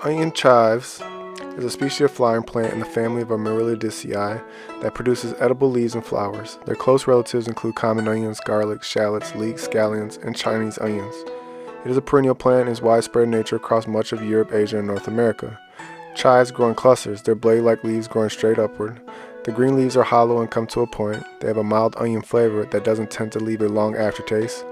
Onion chives is a species of flowering plant in the family of Amaryllidaceae that produces edible leaves and flowers. Their close relatives include common onions, garlic, shallots, leeks, scallions, and Chinese onions. It is a perennial plant and is widespread in nature across much of Europe, Asia, and North America. Chives grow in clusters, their blade-like leaves growing straight upward. The green leaves are hollow and come to a point. They have a mild onion flavor that doesn't tend to leave a long aftertaste.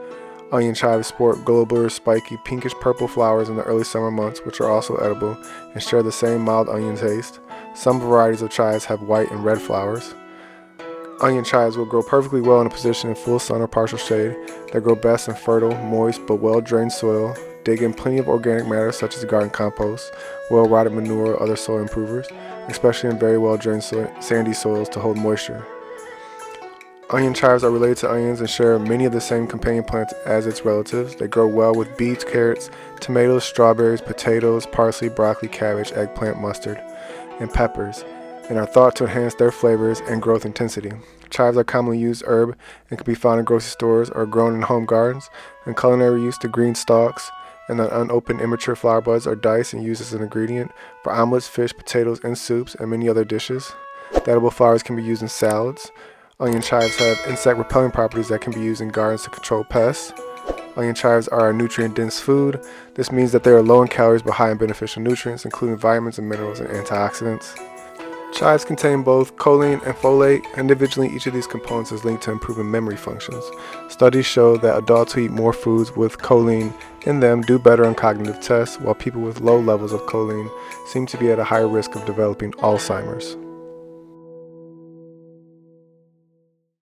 Onion chives sport globular, spiky, pinkish-purple flowers in the early summer months, which are also edible and share the same mild onion taste. Some varieties of chives have white and red flowers. Onion chives will grow perfectly well in a position in full sun or partial shade. They grow best in fertile, moist, but well-drained soil. Dig in plenty of organic matter such as garden compost, well-rotted manure, or other soil improvers, especially in very well-drained sandy soils to hold moisture. Onion chives are related to onions and share many of the same companion plants as its relatives. They grow well with beets, carrots, tomatoes, strawberries, potatoes, parsley, broccoli, cabbage, eggplant, mustard, and peppers, and are thought to enhance their flavors and growth intensity. Chives are commonly used herb and can be found in grocery stores or grown in home gardens. In culinary use, the green stalks and the unopened immature flower buds are diced and used as an ingredient for omelets, fish, potatoes, and soups, and many other dishes. The edible flowers can be used in salads. Onion chives have insect-repelling properties that can be used in gardens to control pests. Onion chives are a nutrient-dense food. This means that they are low in calories but high in beneficial nutrients, including vitamins and minerals and antioxidants. Chives contain both choline and folate. Individually, each of these components is linked to improving memory functions. Studies show that adults who eat more foods with choline in them do better on cognitive tests, while people with low levels of choline seem to be at a higher risk of developing Alzheimer's.